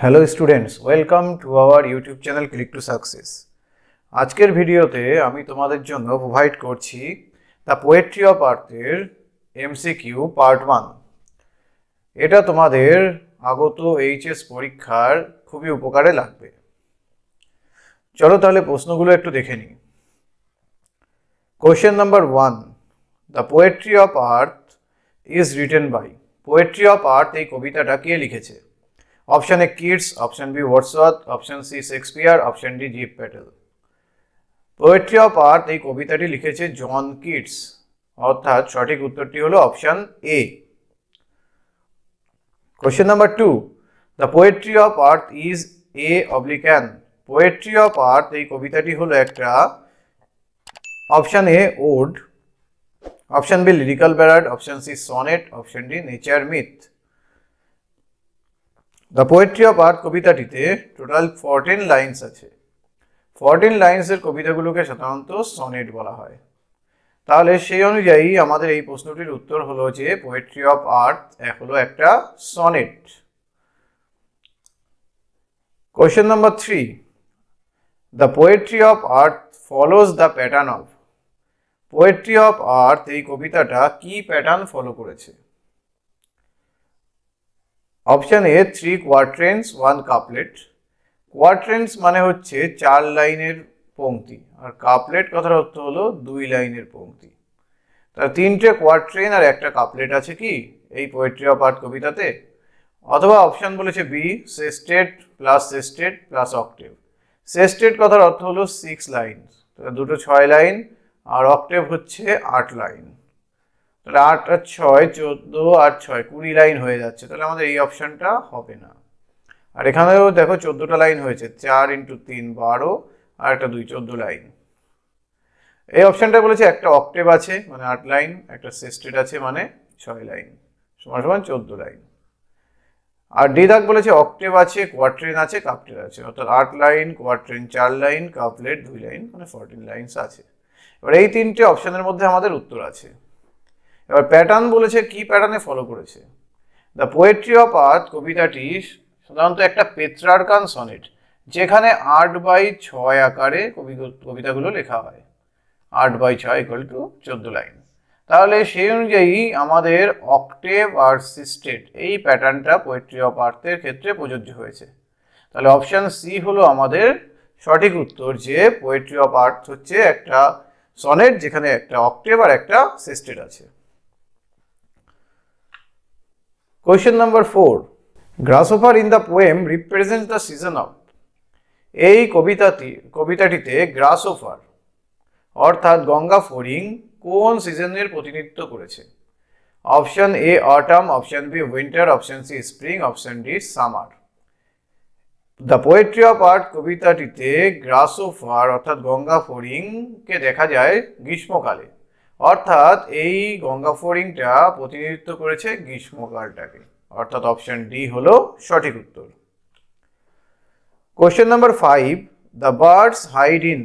Hello students, welcome to our YouTube channel click to success. আজকের ভিডিওতে আমি তোমাদের জন্য প্রোভাইড করছি দ্য পোয়েট্রি অফ আর্থের এমসিকিউ পার্ট 1। এটা তোমাদের আগত এইচএস পরীক্ষার খুবই উপকারে লাগবে। চলো তাহলে প্রশ্নগুলো একটু দেখে নিই। Question number 1, the poetry of earth is written by. Poetry of earth এই কবিতাটা কে লিখেছে? Option A Keats, option B Wordsworth, option C Shakespeare, option D Gieve Patel. Poetry of earth এই কবিতাটি লিখেছে জন কিটস, অর্থাৎ সঠিক উত্তরটি হলো option A. Question number 2, the poetry of earth is a oblique an. Poetry of earth এই কবিতাটি হলো একটা option A ode, option B lyrical ballad, option C sonnet, option D nature myth. The poetry of earth কবিতাটিতে total 14 lines আছে। 14 লাইন্সের কবিতাগুলোকে সাধারণত sonnet বলা হয়। তাহলে সেই অনুযায়ী আমাদের এই প্রশ্নটির উত্তর হলো যে পোয়েট্রি অফ আর্থ হলো একটা sonnet. Question number 3, the poetry of earth follows the pattern of. Poetry of earth এই কবিতাটা কি প্যাটার্ন ফলো করেছে? অপশন এ 3 কোয়াট্রেন্স 1 কাপলেট। কোয়াট্রেন্স মানে হচ্ছে 4 লাইনের পংক্তি, আর কাপলেট কথার অর্থ হলো 2 লাইনের পংক্তি। তার 3টে কোয়াট্রেন আর একটা কাপলেট আছে কি এই পোয়েট্রি অফ আর্থ কবিতাতে? অথবা অপশন বলেছে বি, সেস্টেট প্লাস সেস্টেট প্লাস অক্টেভ। সেস্টেট কথার অর্থ হলো 6 লাইন, তাহলে দুটো 6 লাইন, আর অক্টেভ হচ্ছে 8 লাইন। তাহলে 8 আর 6 14 আর 6 20 লাইন হয়ে যাচ্ছে, তাহলে আমাদের এই অপশনটা হবে না। আর এখানেও দেখো 14টা লাইন হয়েছে, 4 × 3 12 আর একটা 2 14 লাইন। এই অপশনটা বলেছে একটা অক্টেভ আছে মানে 8 লাইন, একটা সেস্টেট আছে মানে 6 লাইন, সমান সমান 14 লাইন। আর ডি দাগ বলেছে অক্টেভ আছে, কোয়াট্রেন আছে, কাপলেট আছে, অর্থাৎ 8 line, quatrain 4 line, couplet 2 line, মানে 14 লাইনস আছে। এবার এই তিনটে অপশনের মধ্যে আমাদের উত্তর আছে। এবার প্যাটার্ন বলেছে কি প্যাটার্নে ফলো করেছে। দ্য পোয়েট্রি অফ আর্থ কবিতাটি সাধারণত একটা পেত্রার্কান সনেট, যেখানে 8/6 আকারে কবিতাগুলো লেখা হয়। 8/6 = 14 লাইন। তাহলে সেই অনুযায়ী আমাদের অক্টেভ আর সিস্টেট এই প্যাটার্নটা পোয়েট্রি অফ আর্থের ক্ষেত্রে প্রযোজ্য হয়েছে। তাহলে অপশন সি হলো আমাদের সঠিক উত্তর, যে পোয়েট্রি অফ আর্থ হচ্ছে একটা সনেট যেখানে একটা অক্টেভ আর একটা সিস্টেট আছে। Question number 4, গ্রাসহপার in the poem represents the season of. এই কবিতাটিতে গ্রাসহপার অর্থাৎ গঙ্গা ফড়িং কোন সিজনের প্রতিনিধিত্ব করেছে? Option A autumn, option B winter, option C spring, option D summer. The poetry of earth কবিতাটিতে গ্রাসহপার অর্থাৎ গঙ্গা ফড়িংকে দেখা যায় গ্রীষ্মকালে, অর্থাৎ এই গঙ্গা ফড়িংটা প্রতিনিধিত্ব করেছে গ্রীষ্মকালটাকে, অর্থাৎ অপশন ডি হলো সঠিক উত্তর। Question number 5, the birds hide in.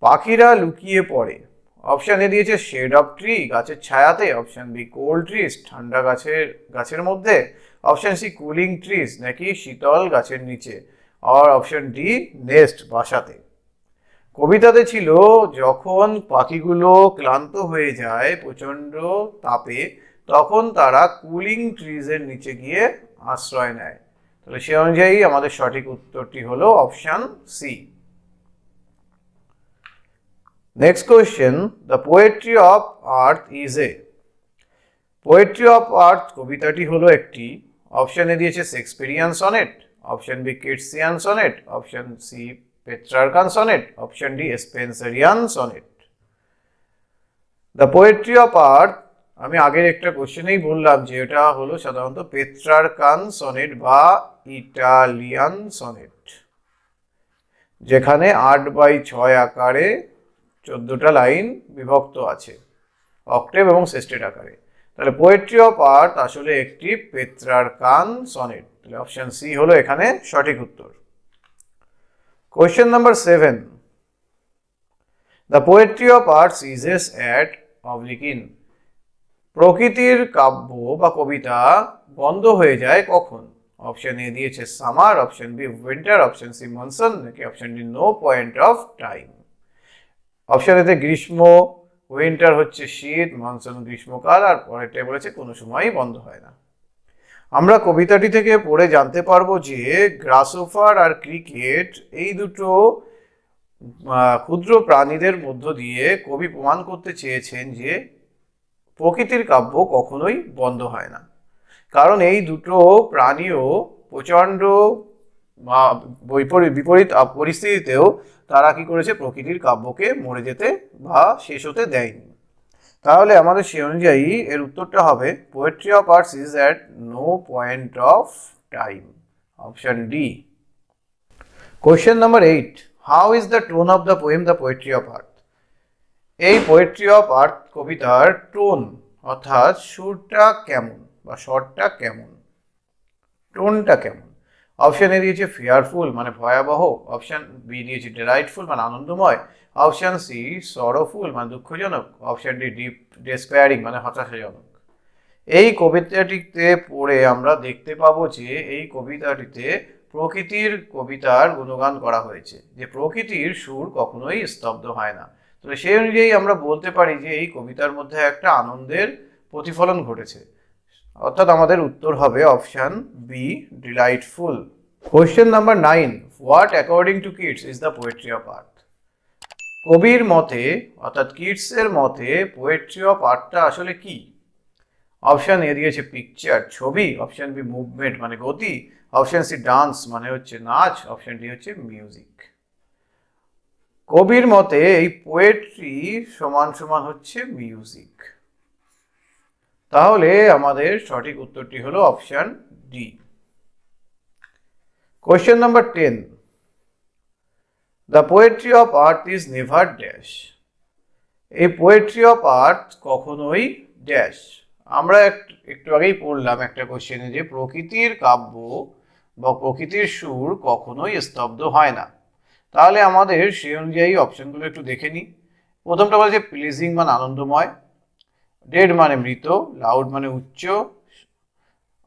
পাখিরা লুকিয়ে পড়ে। অপশন এ দিয়েছে শেড অফ ট্রি, গাছের ছায়াতে, অপশন বি কোল্ড ট্রিজ, ঠান্ডা গাছের মধ্যে, অপশন সি কুলিং ট্রিজ, নাকি শীতল গাছের নিচে, আর অপশন ডি নেস্ট, বাসাতে। কবিতাতে ছিল যখন পাখিগুলো ক্লান্ত হয়ে যায় প্রচন্ড তাপে, তখন তারা কুলিং ট্রিজের নিচে গিয়ে আশ্রয় নেয়। তাহলে সে অনুযায়ী আমাদের সঠিক উত্তরটি হলো option C. Next question, the poetry of earth is a. Poetry of earth কবিতাটি হলো একটি, অপশন এ দিয়েছে Shakespearean sonnet, option B Keatsian sonnet, option C Petrarchan sonnet, option D Spenserian sonnet. The poetry of earth, আমি আগের একটা কোশ্চেনেই বললাম যে এটা হলো সাধারণত পেট্রার্কান সনেট বা ইটালিয়ান সনেট, যেখানে 8/6 আকারে 14টা লাইন বিভক্ত আছে অক্টেভ এবং সেস্টেট আকারে। তাহলে পোয়েট্রি অফ আর্থ আসলে একটি পেট্রার্কান সনেট, তাহলে অপশন সি হলো এখানে সঠিক উত্তর। Question number 7, the poetry of earth সিজেস at oblique in. প্রকৃতির কাব্য বা কবিতা বন্ধ হয়ে যায় কখন? অপশন এ দিয়েছে summer, option B winter, option C monsoon, নাকি option D no point of time. Option এতে গ্রীষ্ম, উইন্টার হচ্ছে শীত, মনসুন গ্রীষ্মকাল, আর পরেরটাই বলেছে কোনো সময়ই বন্ধ হয় না। আমরা কবিতাটি থেকে পড়ে জানতে পারবো যে গ্রাসহোফার আর ক্রিকেট এই দুটো ক্ষুদ্র প্রাণীদের মধ্য দিয়ে কবি প্রমাণ করতে চেয়েছেন যে প্রকৃতির কাব্য কখনোই বন্ধ হয় না। কারণ এই দুটো প্রাণীও প্রচণ্ড বিপরীত পরিস্থিতিতেও তারা কি করেছে, প্রকৃতির কাব্যকে মরে যেতে বা শেষ হতে দেয়নি। তাহলে আমাদের সেই অনুযায়ী এর উত্তরটা হবে poetry of arts is at no point of time, option D. Question number 8, how is the tone of the poem the poetry of earth? এই পোয়েট্রি অফ আর্থ কবিতার টোন অর্থাৎ সুরটা কেমন বা স্বরটা কেমন, টোনটা কেমন? অপশন এ দিয়েছে ফিয়ারফুল মানে ভয়াবহ, অপশন বি দিয়েছে ডিলাইটফুল মানে আনন্দময়, অপশন সি সরোফুল মানে দুঃখজনক, অপশন ডি ডিপ ডেসপেয়ারিং মানে হতাশাজনক। এই কবিতাটিতে পড়ে আমরা দেখতে পাবো যে এই কবিতাটিতে প্রকৃতির কবিতার গুণগান করা হয়েছে, যে প্রকৃতির সুর কখনোই স্তব্ধ হয় না। তো সেই অনুযায়ী আমরা বলতে পারি যে এই কবিতার মধ্যে একটা আনন্দের প্রতিফলন ঘটেছে, অর্থাৎ আমাদের উত্তর হবে option B delightful. Question number 9, what according to Keats is the poetry of earth? কবির মতে অর্থাৎ কিটসের মতে পোয়েট্রি অফ আর্থটা আসলে কি? অপশন এ দিয়েছে পিকচার ছবি, অপশন বি মুভমেন্ট মানে গতি, অপশন সি ডান্স মানে হচ্ছে নাচ, অপশন ডি হচ্ছে মিউজিক। কবির মতে এই পোয়েট্রি সমান সমান হচ্ছে মিউজিক। তাহলে আমাদের সঠিক উত্তরটি হলো option D. Question number 10, the poetry of earth is never dash. এই পোয়েট্রি অফ আর্থ কখনোই ড্যাশ। আমরা একটু আগেই পড়লাম একটা কোশ্চেনে যে প্রকৃতির কাব্য বা প্রকৃতির সুর কখনোই স্তব্ধ হয় না। তাহলে আমাদের সেই অনুযায়ী অপশনগুলো একটু দেখে নিই। প্রথমটা বলছে প্লিজিং মানে আনন্দময়, ডেড মানে মৃত, লাউড মানে উচ্চ,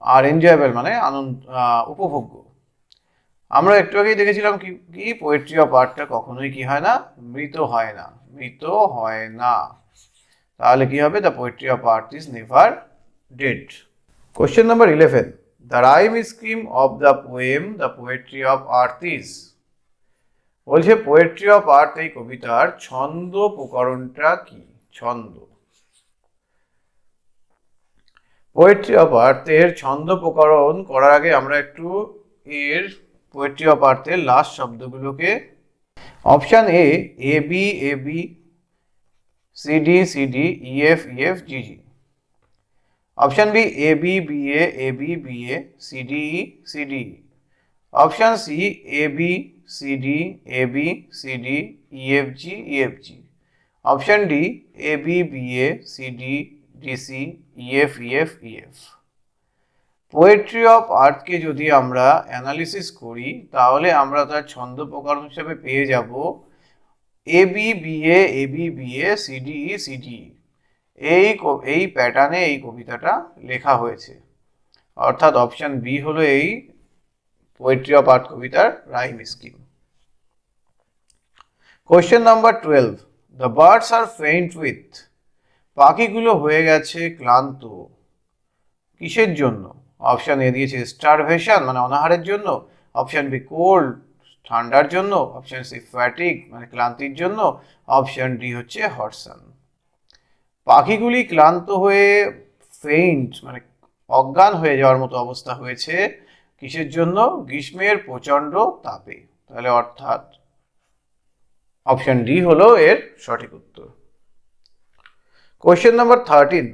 আর এনজয়েবল মানে উপভোগ্য। আমরা একটু আগেই দেখেছিলাম কি পোয়েট্রি অফ আর্টটা কখনোই কি হয় না, মৃত হয় না, মৃত হয় না। তাহলে কি হবে, the poetry of earth is never dead. Question number 11, the rhyme scheme of the poem the poetry of earth is. বলছে পোয়েট্রি অফ আর্থ এই কবিতার ছন্দ প্রকরণটা কি? ছন্দ, পোয়েট্রি অফ আর্থ এর ছন্দ প্রকরণ করার আগে আমরা একটু এর পোয়েট্রি অফ আর্থ এর লাস্ট শব্দগুলোকে, option A B A B, C D C D, E F G G, option B A B B A B B A, C D C D, option C A B C D A B C D, E F G, option D A B B A C D D C, E F. Poetry of আর্থকে যদি আমরা analysis করি তাহলে আমরা তার ছন্দ প্রকরণ হিসেবে পেয়ে যাব A B B A C D. এই প্যাটার্নে এই কবিতাটা লেখা হয়েছে, অর্থাৎ অপশন বি হলো এই পোয়েট্রি অফ আর্থ কবিতার rhyme scheme. Question number 12, the birds are faint with. পাখিগুলো হয়ে গেছে ক্লান্ত কিসের জন্য? অপশন এ দিয়েছে স্টারভেশন মানে অনাহারের জন্য, অপশন বি কোল্ড ঠান্ডার জন্য, অপশন সি ফ্যাটিক মানে ক্লান্তির জন্য, অপশন ডি হচ্ছে হটসান। পাখিগুলি ক্লান্ত হয়ে ফেইন্ট মানে অজ্ঞান হয়ে যাওয়ার মতো অবস্থা হয়েছে কিসের জন্য? গ্রীষ্মের প্রচন্ড তাপে। তাহলে অর্থাৎ অপশন ডি হলো এর সঠিক উত্তর। Question number 13,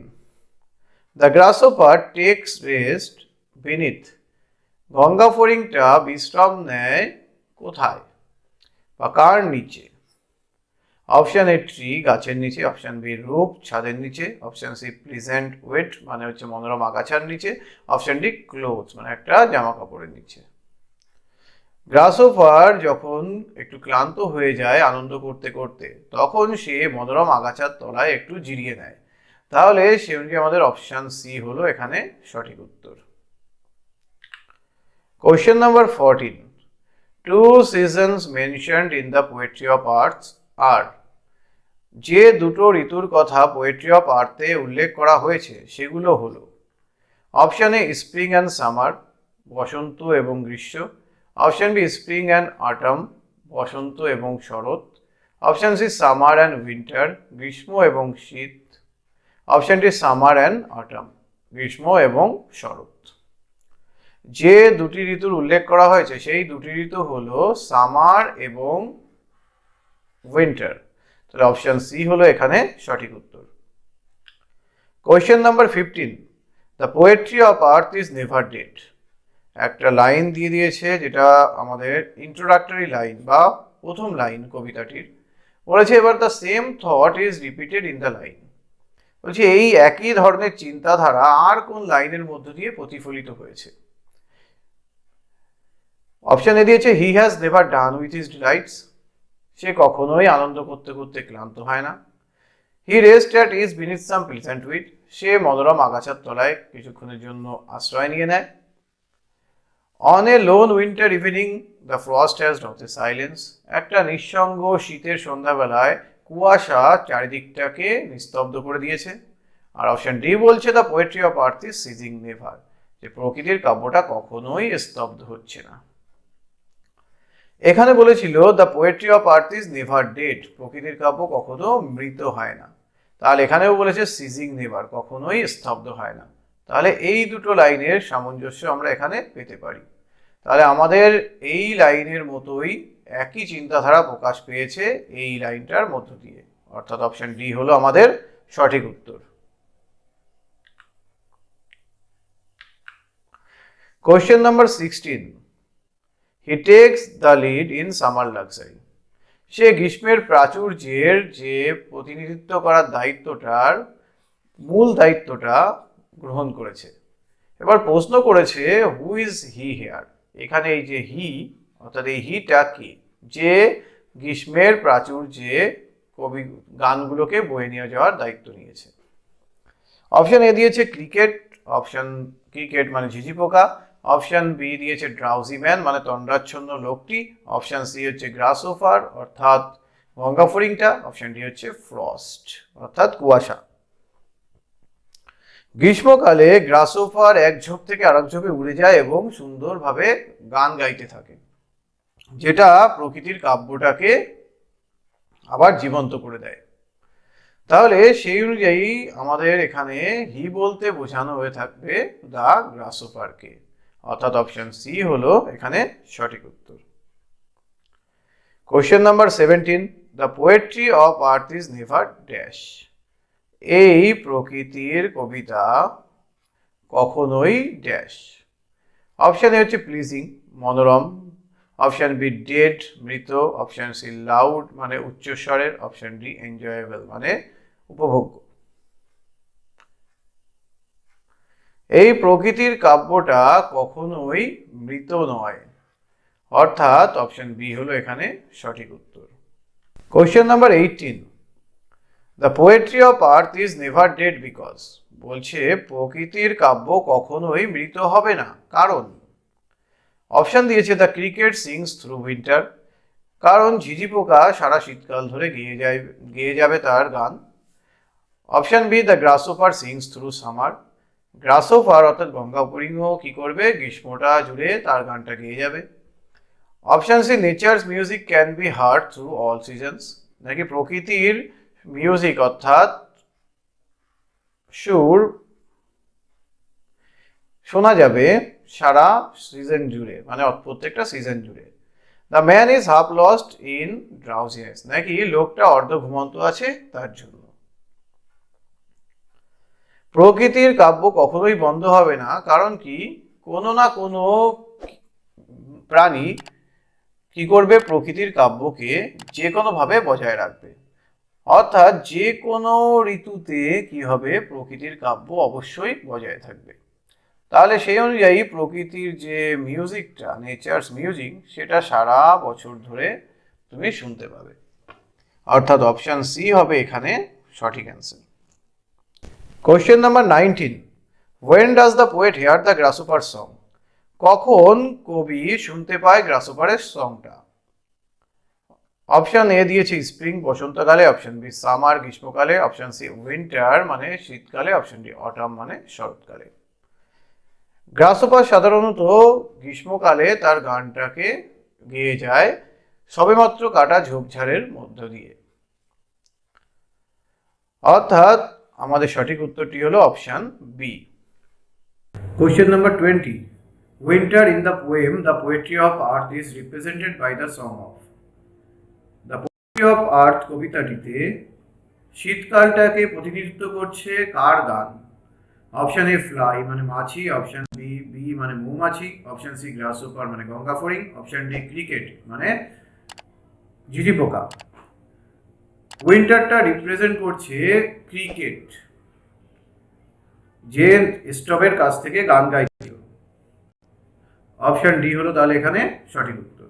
the grasshopper takes rest beneath. গঙ্গা ফড়িংটা বিশ্রাম নেয় কোথায় বা কার নিচে? অপশন এ ট্রি গাছের নিচে, অপশন বি রুফ ছাদের নিচে, অপশন সি প্লিজেন্ট ওয়েট মানে হচ্ছে মনোরম আগাছার নিচে, অপশন ডি ক্লোথ মানে একটা জামা কাপড়ের নিচে। গ্রাসহোপার যখন একটু ক্লান্ত হয়ে যায় আনন্দ করতে করতে তখন সে মনোরম আগাছার তলায় একটু জিরিয়ে নেয়। তাহলে সে অনুযায়ী আমাদের অপশন সি হলো এখানে সঠিক উত্তর। Question number 14. Two seasons mentioned in the poetry of arts are. যে দুটো ঋতুর কথা পোয়েট্রি অফ আর্থে উল্লেখ করা হয়েছে সেগুলো হলো option A spring and summer, বসন্ত এবং গ্রীষ্ম। Option B spring and autumn, বসন্ত এবং শরৎ। Option C summer and winter, গ্রীষ্ম এবং শীত। Option D summer and autumn, গ্রীষ্ম এবং শরৎ। যে দুটি ঋতুর উল্লেখ করা হয়েছে সেই দুটি ঋতু হলো সামার এবং উইন্টার। তাহলে অপশন সি হলো এখানে সঠিক উত্তর। Question number 15. The poetry of earth is never dead. একটা লাইন দিয়ে দিয়েছে যেটা আমাদের ইন্ট্রোডাক্টরি লাইন বা প্রথম লাইন কবিতাটির। বলেছে এবার the same thought is repeated in the line. বলছে এই একই ধরনের চিন্তাধারা আর কোন লাইনের মধ্য দিয়ে প্রতিফলিত হয়েছে। অপশন এ দিয়েছে he has never done with his delights, সে কখনোই আনন্দ করতে করতে ক্লান্ত হয় না। He rest at ease beneath some pleasant weed, সে মনোরম আগাছার তলায় কিছুক্ষণের জন্য আশ্রয় নিয়ে নেয়। On a lone winter evening the frost has dropped the silence, একটা নিঃসঙ্গ শীতের সন্ধ্যাবেলায় কুয়াশা চারিদিকটাকে নিস্তব্ধ করে দিয়েছে। আর অপশন ডি বলছে the poetry of earth is ceasing never, যে প্রকৃতির কাব্যটা কখনোই স্তব্ধ হচ্ছে না। এখানে বলেছিল the poetry of earth is never dead, প্রকৃতির কাব্য কখনো মৃত হয় না। তাহলে এখানেও বলেছে সিজিং নেভার, কখনোই স্তব্ধ হয় না। তাহলে এই দুটো লাইনের সামঞ্জস্য আমরা এখানে পেতে পারি। তাহলে আমাদের এই লাইনের মতোই একই চিন্তাধারা প্রকাশ পেয়েছে এই লাইনটার মধ্য দিয়ে, অর্থাৎ অপশন ডি হলো আমাদের সঠিক উত্তর। Question number 16. He takes the lead in summer luxury, সে গ্রীষ্মের প্রাচুর্যের যে প্রতিনিধিত্ব করার দায়িত্বটার মূল দায়িত্বটা গ্রহণ করেছে। এবার প্রশ্ন করেছে হু ইজ হি হেয়ার, এখানে এই যে হি অর্থাৎ এই হিটা কি, যে গ্রীষ্মের প্রাচুর্যে কবি গানগুলোকে বয়ে নিয়ে যাওয়ার দায়িত্ব নিয়েছে। অপশন এ দিয়েছে ক্রিকেট, অপশন ক্রিকেট মানে ঝিঝি পোকা। অপশন বি দিয়েছে ড্রাউজি ম্যান মানে তন্দ্রাচ্ছন্ন লোকটি। অপশন সি হচ্ছে গ্রাসওভার অর্থাৎ গঙ্গা ফড়িংটা। অপশন ডি হচ্ছে ফ্রস্ট অর্থাৎ কুয়াশা। গ্রীষ্মকালে গ্রাসওভার এক ঝোপ থেকে আরেক ঝোপে উড়ে যায় এবং সুন্দরভাবে গান গাইতে থাকে, যেটা প্রকৃতির কাব্যটাকে আবার জীবন্ত করে দেয়। তাহলে সেই অনুযায়ী আমাদের এখানে হি বলতে বোঝানো হয়ে থাকবে দ্য গ্রাসওভারকে, অর্থাৎ অপশন সি হলো এখানে সঠিক উত্তর। Question number 17. The poetry of earth is never dash, এই প্রকৃতির কবিতা কখনোই ড্যাশ। অপশন এ হচ্ছে প্লিজিং মনোরম। অপশন বি ডেড মৃত। অপশন সি লাউড মানে উচ্চস্বরের। অপশন ডি এনজয়েবল মানে উপভোগ্য। এই প্রকৃতির কাব্যটা কখনোই মৃত নয়, অর্থাৎ অপশন বি হলো এখানে সঠিক উত্তর। Question number 18. The poetry of earth is never dead because, বলছে প্রকৃতির কাব্য কখনোই মৃত হবে না, কারণ। অপশন দিয়েছে the cricket sings through winter, কারণ ঝিঝি পোকা সারা শীতকাল ধরে গেয়ে যাবে তার গান। Option B the গ্রাসওভার sings through summer, গ্রাসওভার অর্থাৎ গঙ্গা ফড়িং কি করবে গ্রীষ্মটা জুড়ে তার গানটা গেয়ে যাবে। Option C nature's music can be heard through all seasons, নাকি প্রকৃতির মিউজিক অর্থাৎ সুর শোনা যাবে সারা সিজন জুড়ে মানে প্রত্যেকটা সিজন জুড়ে। The man is half lost in drowsiness, নাকি লোকটা অর্ধ ঘুমন্ত আছে তার জন্য। প্রকৃতির কাব্য কখনোই বন্ধ হবে না, কারণ কি কোনো না কোনো প্রাণী কি করবে প্রকৃতির কাব্যকে যে কোনোভাবে বজায় রাখবে, অর্থাৎ যে কোনো ঋতুতে কি হবে প্রকৃতির কাব্য অবশ্যই বজায় থাকবে। তাহলে সেই অনুযায়ী প্রকৃতির যে মিউজিকটা নেচার্স মিউজিক সেটা সারা বছর ধরে তুমি শুনতে পাবে, অর্থাৎ অপশন সি হবে এখানে সঠিক answer. Question number 19. When does the poet hear the grasshopper song? কখন কবি শুনতে পায় গ্রাসহপারের সংটা? অপশন এ দিয়েছে স্প্রিং বসন্তকালে, অপশন বি সামার গ্রীষ্মকালে, অপশন সি উইন্টার মানে শীতকালে, অপশন ডি অটাম মানে শরৎকালে। গ্রাসহপার সাধারণত গ্রীষ্মকালে তার গানটাকে গেয়ে যায় সবেমাত্র কাটা ঝোপঝাড়ের মধ্য দিয়ে। অর্থাৎ আমাদের সঠিক উত্তরটি হলো option B. Question number 20. Winter in the poem The Poetry of Earth is represented by the song of. The Poetry of Earth কবিতাটিতে শীতকালটাকে প্রতিনিধিত্ব করছে কার গান? অপশন এ ফ্লাই মানে মাছি, অপশন বি মানে মৌমাছি, অপশন সি গ্রাসহপার মানে গঙ্গা ফড়িং, অপশন ডি ক্রিকেট মানে ঝিঝি পোকা। উইন্টারটা রিপ্রেজেন্ট করছে ক্রিকেট, যে স্টবের কাছ থেকে গান গাইছিল। অপশন ডি হলো তাহলে এখানে সঠিক উত্তর।